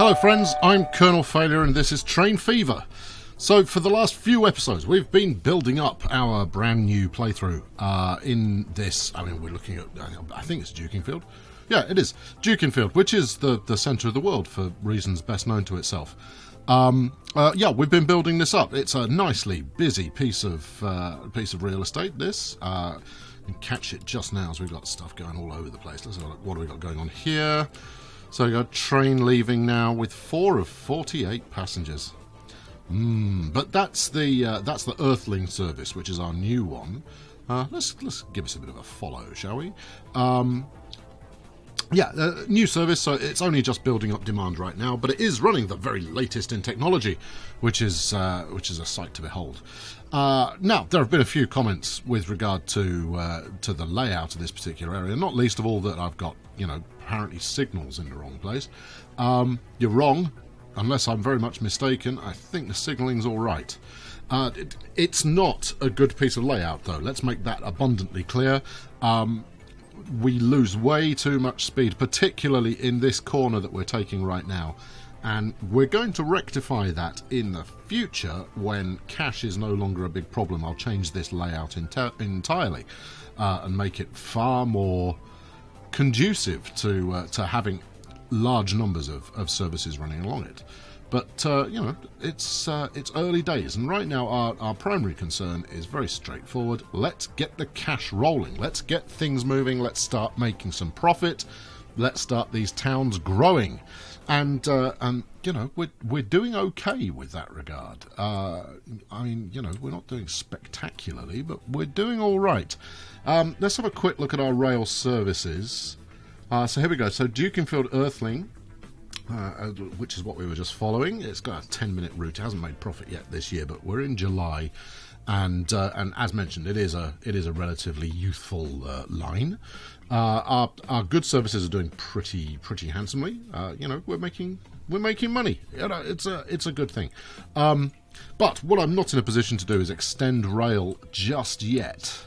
Hello friends, I'm Colonel Failure and this is Train Fever. So for the last few episodes we've been building up our brand new playthrough in this, we're looking at, I think it's Dukinfield. Yeah, it is. Dukinfield, which is the centre of the world for reasons best known to itself. We've been building this up. It's a nicely busy piece of real estate, this. You can catch it just now as we've got stuff going all over the place. Let's have a look. What do we got going on here? So we got a train leaving now with 4 of 48 passengers. But that's the Earthling service, which is our new one. Let's give us a bit of a follow, shall we? New service, so it's only just building up demand right now, but it is running the very latest in technology, which is a sight to behold. Now, there have been a few comments with regard to the layout of this particular area, not least of all that I've got, apparently signals in the wrong place. You're wrong, unless I'm very much mistaken. I think the signalling's all right. It's not a good piece of layout, though. Let's make that abundantly clear. We lose way too much speed, particularly in this corner that we're taking right now. And we're going to rectify that in the future when cash is no longer a big problem. I'll change this layout entirely and make it far more conducive to having large numbers of services running along it. But, it's early days, and right now our primary concern is very straightforward. Let's get the cash rolling. Let's get things moving. Let's start making some profit. Let's start these towns growing. And we're doing okay with that regard. We're not doing spectacularly, but we're doing all right. Let's have a quick look at our rail services. So here we go. So Dukinfield Earthling, which is what we were just following. It's got a 10-minute route. It hasn't made profit yet this year, but we're in July, and as mentioned, it is a relatively youthful line. Our goods services are doing pretty handsomely. We're making money. It's a good thing. But what I'm not in a position to do is extend rail just yet.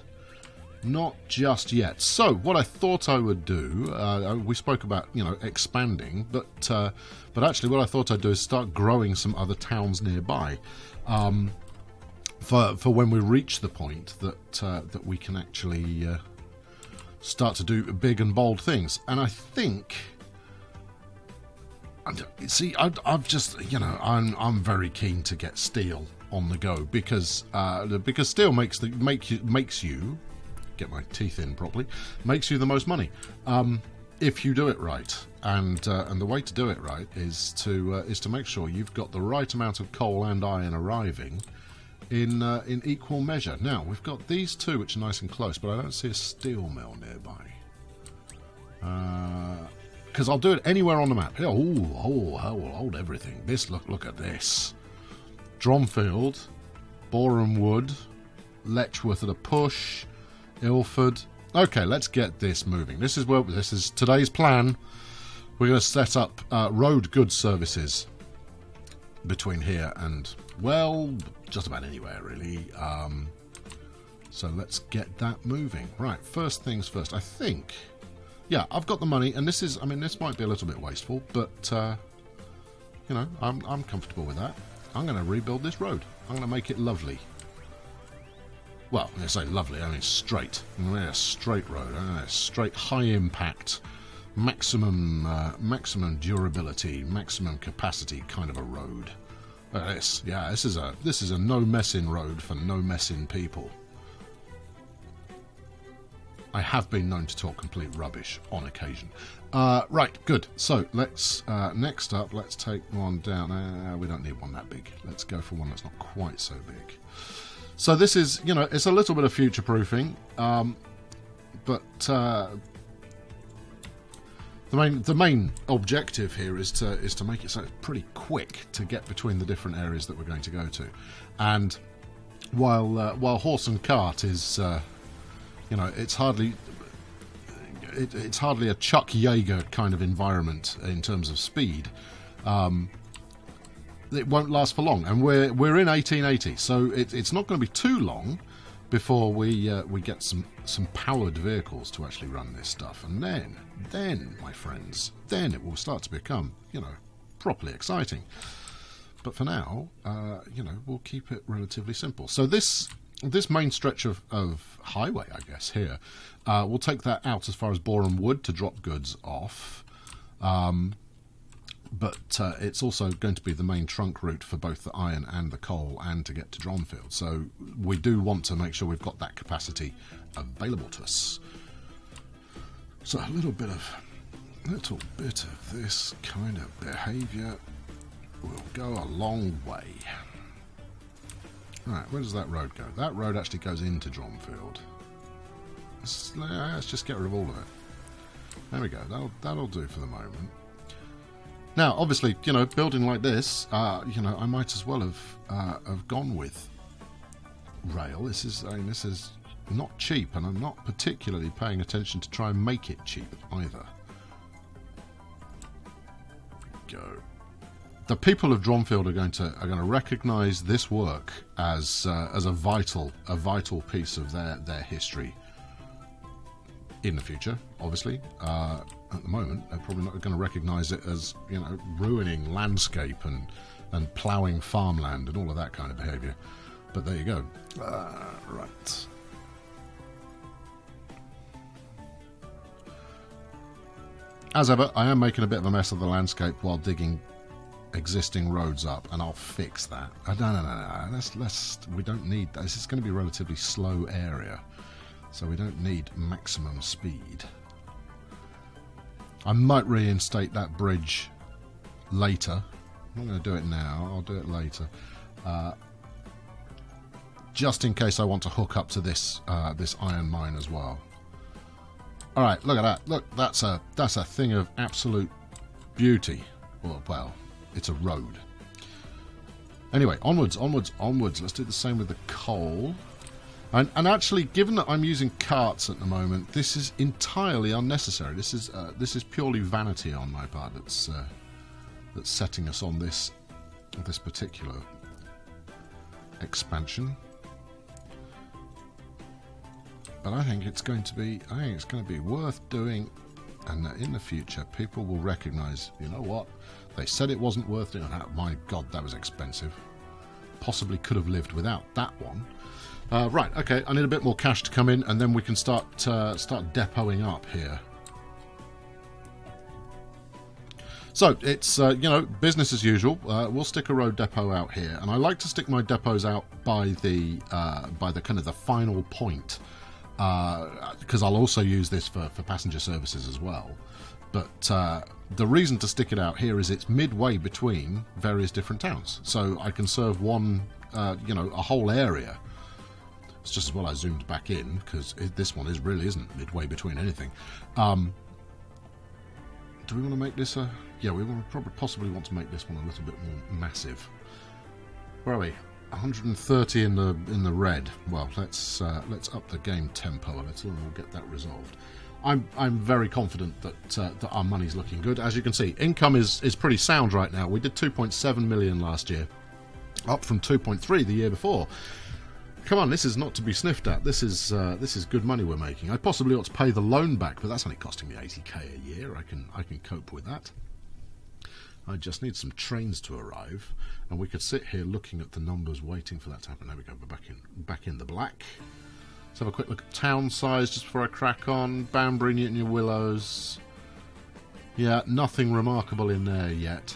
Not just yet. So what I thought I would do, we spoke about expanding, but actually what I thought I'd do is start growing some other towns nearby, for when we reach the point that we can actually start to do big and bold things. And I think, see, I've just I'm very keen to get steel on the go because steel makes you get my teeth in properly, makes you the most money if you do it right, and the way to do it right is to make sure you've got the right amount of coal and iron arriving in equal measure. Now we've got these two which are nice and close, but I don't see a steel mill nearby, because I'll do it anywhere on the map. Hold everything. Look at this. Dromfield, Boreham Wood, Letchworth at a push, Ilford. Okay, let's get this moving. This is today's plan. We're going to set up road goods services between here and, well, just about anywhere really. So let's get that moving. Right, first things first. I think, yeah, I've got the money, and this might be a little bit wasteful, but I'm comfortable with that. I'm going to rebuild this road. I'm going to make it lovely. Well, when I say lovely, I mean straight. A straight road, a straight, high impact, maximum durability, maximum capacity kind of a road. This is a no messing road for no messing people. I have been known to talk complete rubbish on occasion. Right, good. So let's next up, let's take one down. We don't need one that big. Let's go for one that's not quite so big. So this is, it's a little bit of future-proofing, but the main objective here is to make it so it's pretty quick to get between the different areas that we're going to go to. And while horse and cart is, it's hardly a Chuck Yeager kind of environment in terms of speed. It won't last for long, and we're in 1880, so it's not going to be too long before we get some powered vehicles to actually run this stuff, and then my friends, then it will start to become properly exciting. But for now, you know, we'll keep it relatively simple. So this main stretch of highway, I guess, here, we'll take that out as far as Boreham Wood to drop goods off. But it's also going to be the main trunk route for both the iron and the coal and to get to Dronfield. So we do want to make sure we've got that capacity available to us. So a little bit of this kind of behaviour will go a long way. Right, where does that road go? That road actually goes into Dronfield. Let's just get rid of all of it. There we go. That'll do for the moment. Now, obviously, you know, building like this, you know, I might as well have gone with rail. This is not cheap, and I'm not particularly paying attention to try and make it cheap either. Go. The people of Dronfield are going to recognise this work as a vital piece of their history in the future. Obviously, at the moment they're probably not going to recognise it as, you know, ruining landscape and ploughing farmland and all of that kind of behaviour. But there you go. Right. As ever, I am making a bit of a mess of the landscape while digging existing roads up, and I'll fix that. No. We don't need that. This is going to be a relatively slow area, so we don't need maximum speed. I might reinstate that bridge later. I'm not going to do it now. I'll do it later, just in case I want to hook up to this this iron mine as well. All right, look at that. Look, that's a thing of absolute beauty. Well, it's a road. Anyway, onwards. Let's do the same with the coal. And actually, given that I'm using carts at the moment, this is entirely unnecessary. This is purely vanity on my part that's setting us on this particular expansion. But I think it's going to be worth doing, and that in the future people will recognise, you know what, they said it wasn't worth doing. My God, that was expensive. Possibly could have lived without that one. Right, okay, I need a bit more cash to come in, and then we can start depoting up here. So it's you know, business as usual. We'll stick a road depot out here, and I like to stick my depots out by the kind of the final point. Because I'll also use this for passenger services as well. But the reason to stick it out here is it's midway between various different towns. So I can serve one, you know, a whole area. It's just as well I zoomed back in, because this one really isn't midway between anything. Do we want to make this a... Yeah, we will possibly want to make this one a little bit more massive. Where are we? 130 in the red. Well, let's up the game tempo a little, and we'll get that resolved. I'm very confident that our money's looking good. As you can see, income is pretty sound right now. We did 2.7 million last year, up from 2.3 the year before. Come on, this is not to be sniffed at. This is good money we're making. I possibly ought to pay the loan back, but that's only costing me 80k a year. I can cope with that. I just need some trains to arrive, and we could sit here looking at the numbers, waiting for that to happen. There we go. We're back in the black. Let's have a quick look at town size just before I crack on. Banbury, Newton Willows. Yeah, nothing remarkable in there yet,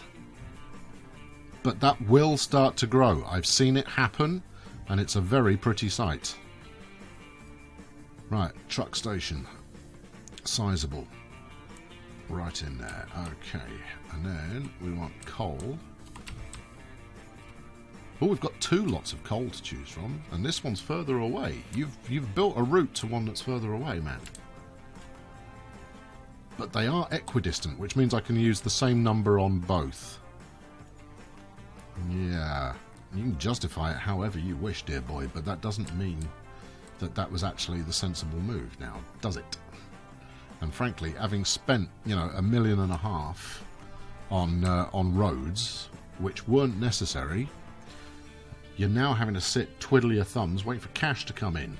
but that will start to grow. I've seen it happen, and it's a very pretty sight. Right, truck station, sizable. Right in there. Okay, and then we want coal. Oh, we've got two lots of coal to choose from, and this one's further away. You've built a route to one that's further away, man. But they are equidistant, which means I can use the same number on both. Yeah, you can justify it however you wish, dear boy, but that doesn't mean that was actually the sensible move now, does it? And frankly, having spent, you know, $1.5 million on roads, which weren't necessary, you're now having to sit, twiddle your thumbs, wait for cash to come in.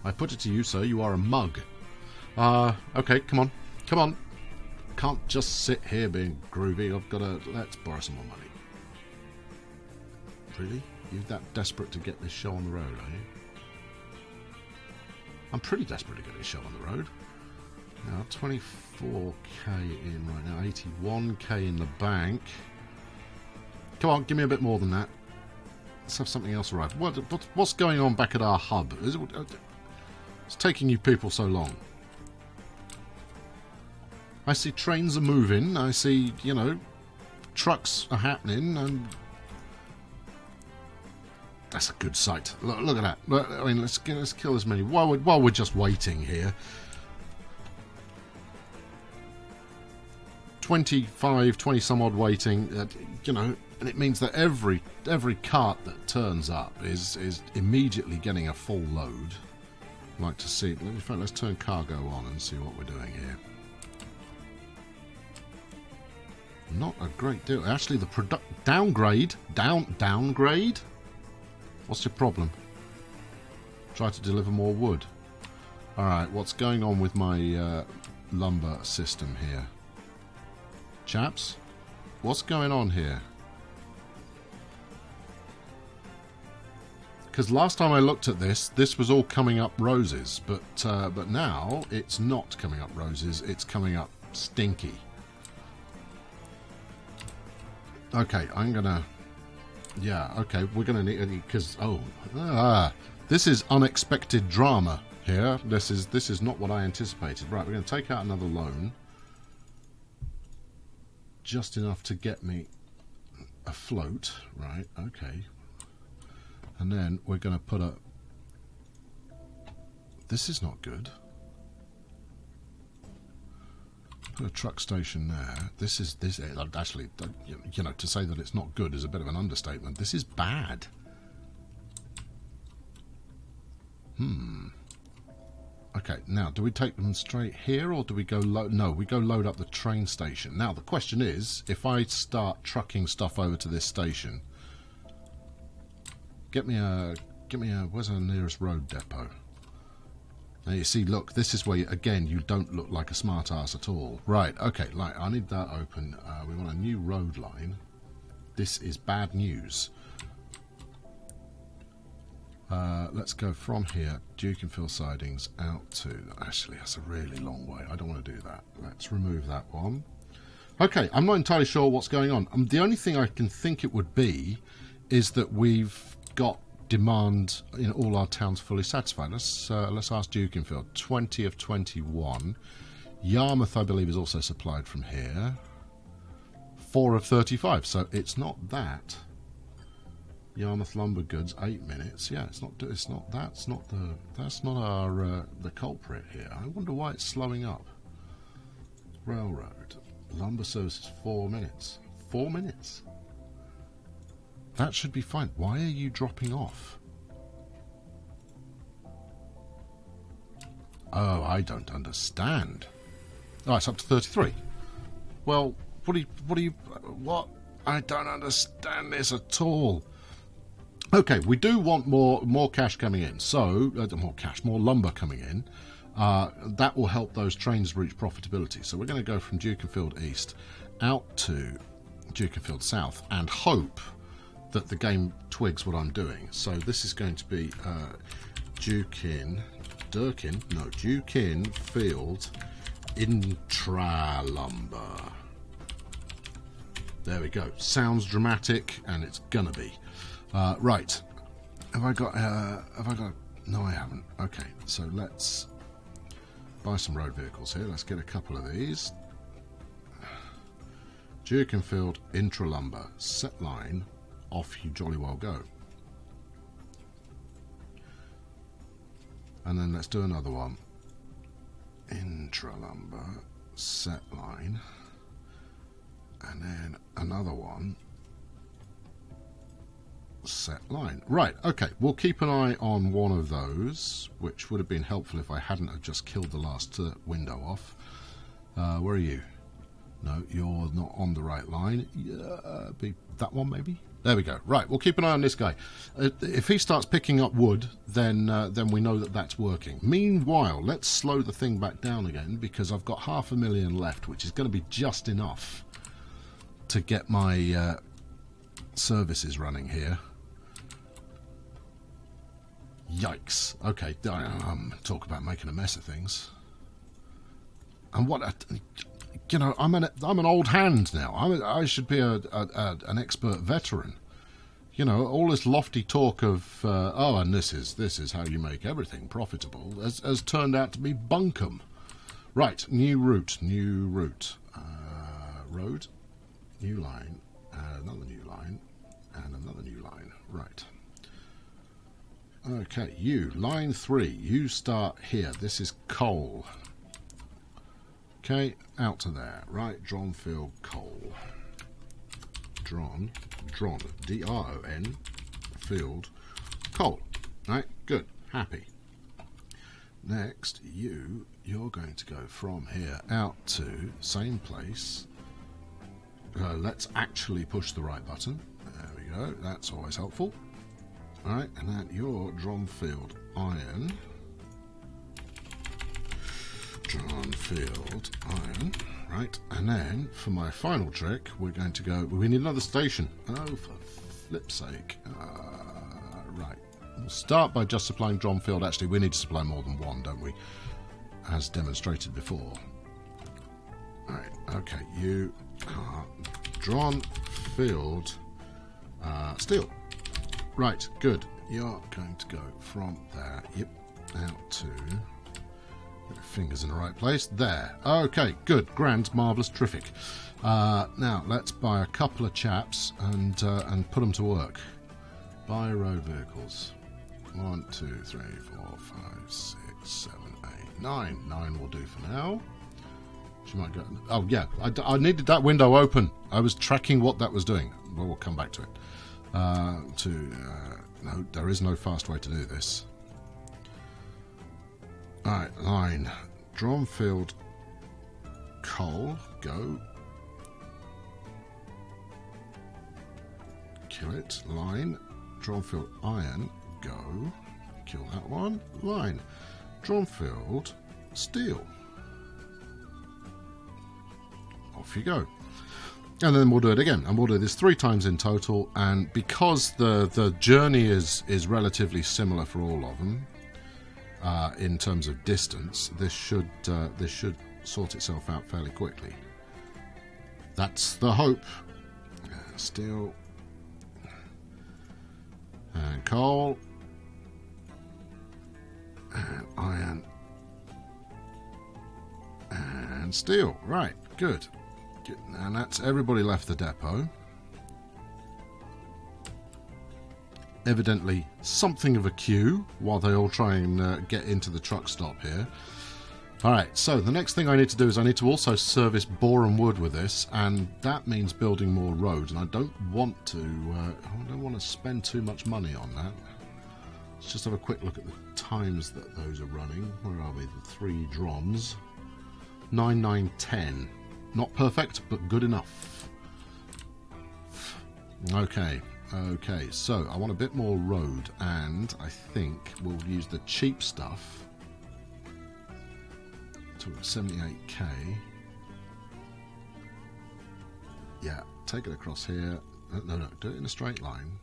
I put it to you, sir, you are a mug. Okay, come on. can't just sit here being groovy. I've got to... Let's borrow some more money. Really? You're that desperate to get this show on the road, are you? I'm pretty desperate to get this show on the road. Now, 24k in right now. 81k in the bank. Come on, give me a bit more than that. Let's have something else arrive. What's going on back at our hub? It's taking you people so long. I see trains are moving. I see, you know, trucks are happening. And that's a good sight. Look at that. I mean, let's kill as many. While we're just waiting here. 25, 20 some odd waiting. You know, and it means that every cart that turns up is immediately getting a full load. I'd like to see. In fact, let's turn cargo on and see what we're doing here. Not a great deal. Actually, the downgrade. What's your problem? Try to deliver more wood. Alright, what's going on with my lumber system here? Chaps? What's going on here? Because last time I looked at this was all coming up roses. But now, it's not coming up roses. It's coming up stinky. Okay, I'm gonna... Yeah, okay, we're gonna need... Because, this is unexpected drama here. This is not what I anticipated. Right, we're going to take out another loan. Just enough to get me afloat. Right, okay. And then we're going to put a... This is not good. Put a truck station there. This actually, you know, to say that it's not good is a bit of an understatement. This is bad. Okay, now do we take them straight here or do we go load? No, we go load up the train station. Now the question is, if I start trucking stuff over to this station, get me a where's the nearest road depot? Now you see, look, this is where, again, you don't look like a smart ass at all. Right, okay, like, I need that open. We want a new road line. This is bad news. Let's go from here, Dukenfield sidings, out to... Actually, that's a really long way. I don't want to do that. Let's remove that one. Okay, I'm not entirely sure what's going on. The only thing I can think it would be is that we've got demand in all our towns fully satisfied. Let's ask Dukenfield. 20 of 21. Yarmouth, I believe, is also supplied from here. 4 of 35. So it's not that. Yarmouth lumber goods, 8 minutes. Yeah, it's not our the culprit here. I wonder why it's slowing up. Railroad lumber services, 4 minutes. 4 minutes. That should be fine. Why are you dropping off? Oh, I don't understand. Oh, it's up to 33. Well, what? I don't understand this at all. Okay, we do want more cash coming in. So, more lumber coming in. That will help those trains reach profitability. So we're going to go from Dukenfield East out to Dukenfield South and hope that the game twigs what I'm doing. So this is going to be Dukenfield Intra Lumber. There we go. Sounds dramatic, and it's gonna be. Right. Have I got? No, I haven't. Okay, so let's buy some road vehicles here. Let's get a couple of these. Dukenfield Intra Lumber. Set line. Off you jolly well go. And then let's do another one. Intra lumber, set line, and then another one, set line. Right, okay, we'll keep an eye on one of those, which would have been helpful if I hadn't have just killed the last window off. Where are you? No, you're not on the right line. Be that one maybe? There we go. Right, we'll keep an eye on this guy. If he starts picking up wood, then we know that that's working. Meanwhile, let's slow the thing back down again, because I've got 500,000 left, which is going to be just enough to get my services running here. Yikes. Okay, talk about making a mess of things. And what... You know, I'm an old hand now. I should be an expert veteran. You know, all this lofty talk of oh, and this is how you make everything profitable has turned out to be bunkum. Right, new route, road, new line, another new line, and another new line. Right. Okay, you line 3. You start here. This is coal. Okay, out to there. Right, Dron field coal. Dron, D-R-O-N, field coal. Right, good, happy. Next, you're going to go from here out to same place. Let's actually push the right button. There we go, that's always helpful. Alright, and then your Dron field iron. Dron field iron, right, and then for my final trick we're going to go, we need another station. Oh, for flip's sake. Right, we'll start by just supplying Dron field. Actually, we need to supply more than one, don't we, as demonstrated before. Right, okay, you Dron field steel. Right, good. You're going to go from there, yep, out to... Fingers in the right place. There. Okay, good. Grand, marvellous, terrific. Now, let's buy a couple of chaps and put them to work. Buy road vehicles. 1, 2, 3, 4, 5, 6, 7, 8, 9. 9 will do for now. She might go... Oh, yeah. I needed that window open. I was tracking what that was doing. Well, we'll come back to it. No, there is no fast way to do this. Alright, line. Dron field coal, go. Kill it. Line. Dron field iron, go. Kill that one. Line. Dron field steel. Off you go. And then we'll do it again. And we'll do this 3 times in total. And because the journey is relatively similar for all of them, in terms of distance, this should sort itself out fairly quickly. That's the hope. Steel and coal and iron and steel. Right, good. And that's everybody left the depot. Evidently something of a queue while they all try and get into the truck stop here. Alright, so the next thing I need to do is I need to also service Boreham Wood with this, and that means building more roads, and I don't want to spend too much money on that. Let's just have a quick look at the times that those are running. Where are we? The 3 drons. 9, 9, 10. Not perfect, but good enough. Okay. Okay, so I want a bit more road, and I think we'll use the cheap stuff to 78k. Yeah, take it across here. No, do it in a straight line.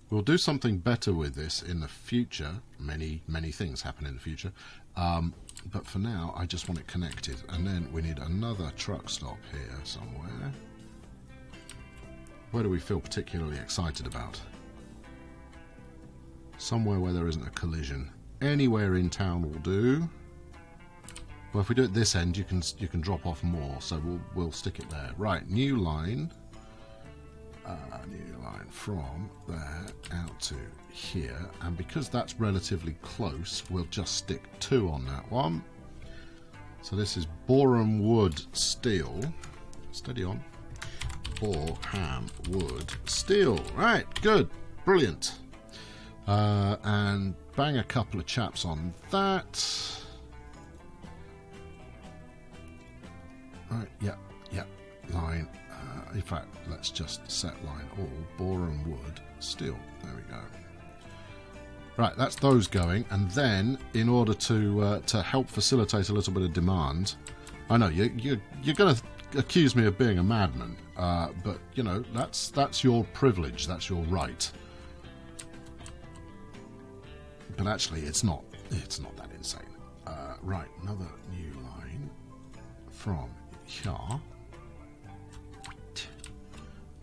We'll do something better with this in the future. Many things happen in the future. But for now, I just want it connected. And then we need another truck stop here somewhere. Where do we feel particularly excited about? Somewhere where there isn't a collision. Anywhere in town will do. Well, if we do it this end, you can drop off more, so we'll stick it there. Right, new line. New line from there out to here, and because that's relatively close, we'll just stick 2 on that one. So this is Boreham Wood Steel. Steady on. Boreham Wood Steel. Right, good, brilliant. And bang a couple of chaps on that. Right, yeah, line. In fact, let's just set line all, boron wood, steel. There we go. Right, that's those going, and then in order to help facilitate a little bit of demand, I know you're going to accuse me of being a madman, but you know that's your privilege, that's your right. But actually, it's not that insane. Right, another new line from here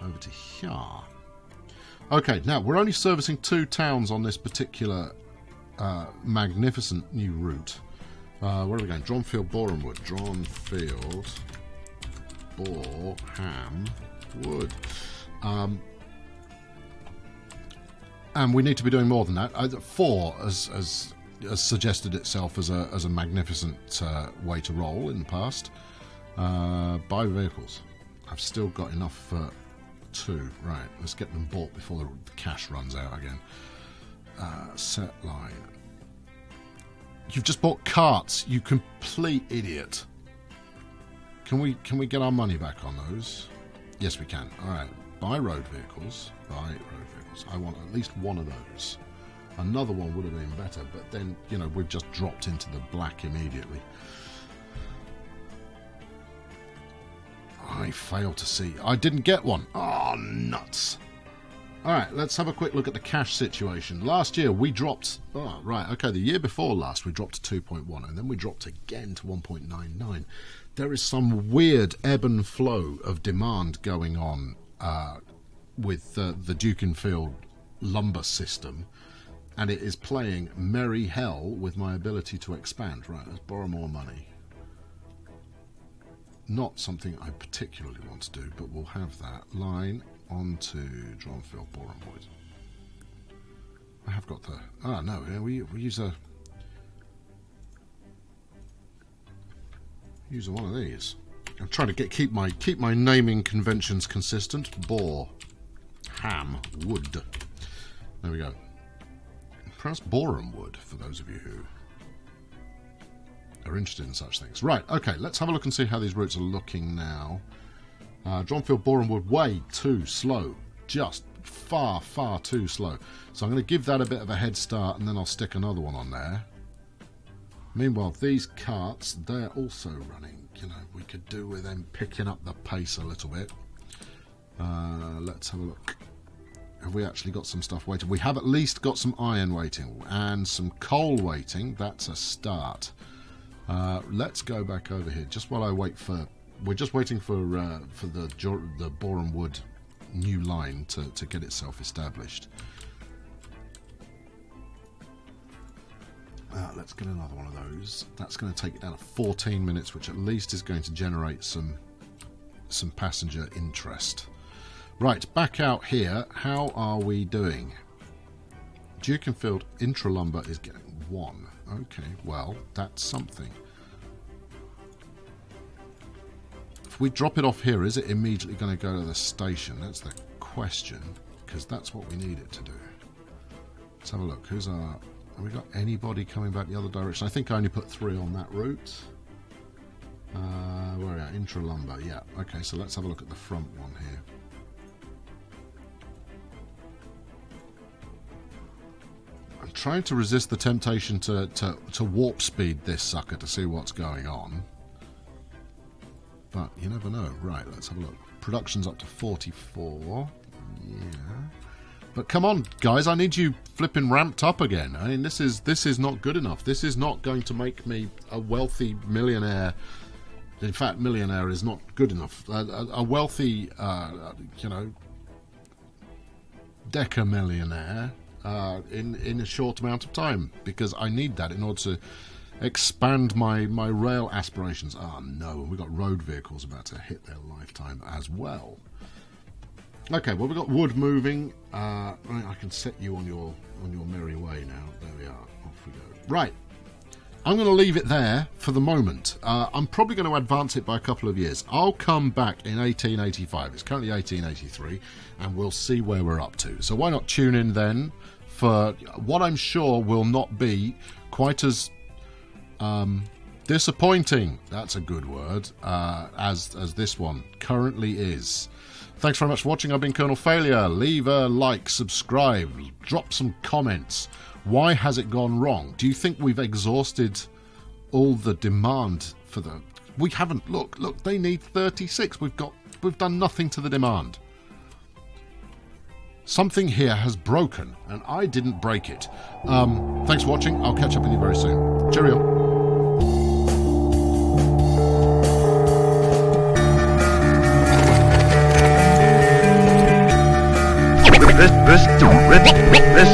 over to here. Okay, now we're only servicing 2 towns on this particular magnificent new route. Where are we going? Dronfield, Borehamwood. Dronfield, Borehamwood. And we need to be doing more than that. 4 has suggested itself as a magnificent way to roll in the past. Buy vehicles. I've still got enough for 2. Right, let's get them bought before the cash runs out again. Set line. You've just bought carts, you complete idiot. Can we get our money back on those? Yes, we can. All right. Buy road vehicles. Buy road vehicles. I want at least 1 of those. Another one would have been better, but then, you know, we've just dropped into the black immediately. I failed to see. I didn't get one. Oh, nuts. All right, let's have a quick look at the cash situation. Last year, we dropped... Oh, right, okay, the year before last, we dropped to 2.1, and then we dropped again to 1.99. There is some weird ebb and flow of demand going on with the Dukenfield lumber system, and it is playing merry hell with my ability to expand. Right, let's borrow more money. Not something I particularly want to do, but we'll have that. Line onto Dronfield, Borehamwood. I have got the... Oh, no, we use a... Use one of these. I'm trying to keep my naming conventions consistent. Borehamwood. There we go. Perhaps Borehamwood, for those of you who are interested in such things. Right, okay, let's have a look and see how these routes are looking now. Dronfield, Borehamwood, way too slow. Just far, far too slow. So I'm going to give that a bit of a head start, and then I'll stick another one on there. Meanwhile, these carts, they're also running. You know, we could do with them picking up the pace a little bit. Let's have a look. Have we actually got some stuff waiting? We have at least got some iron waiting and some coal waiting. That's a start. Let's go back over here just while I wait for... We're just waiting for the Borehamwood new line to get itself established. Let's get another one of those. That's going to take it down to 14 minutes, which at least is going to generate some passenger interest. Right, back out here. How are we doing? Dukenfield Intralumber is getting 1. Okay, well, that's something. If we drop it off here, is it immediately going to go to the station? That's the question, because that's what we need it to do. Let's have a look. Who's our... Have we got anybody coming back the other direction? I think I only put 3 on that route. Where are we at? Intralumber, yeah. Okay, so let's have a look at the front one here. I'm trying to resist the temptation to warp speed this sucker to see what's going on. But you never know. Right, let's have a look. Production's up to 44. Yeah. But come on, guys, I need you flipping ramped up again. I mean, this is not good enough. This is not going to make me a wealthy millionaire. In fact, millionaire is not good enough. A wealthy, you know, decamillionaire in a short amount of time, because I need that in order to expand my rail aspirations. Oh no, we've got road vehicles about to hit their lifetime as well. Okay, well, we've got wood moving. Right, I can set you on your merry way now. There we are. Off we go. Right. I'm going to leave it there for the moment. I'm probably going to advance it by a couple of years. I'll come back in 1885. It's currently 1883, and we'll see where we're up to. So why not tune in then for what I'm sure will not be quite as disappointing, that's a good word, as this one currently is. Thanks very much for watching. I've been Colonel Failure. Leave a like, subscribe, drop some comments. Why has it gone wrong? Do you think we've exhausted all the demand for the... We haven't. Look, they need 36. We've done nothing to the demand. Something here has broken, and I didn't break it. Thanks for watching. I'll catch up with you very soon. Cheerio. This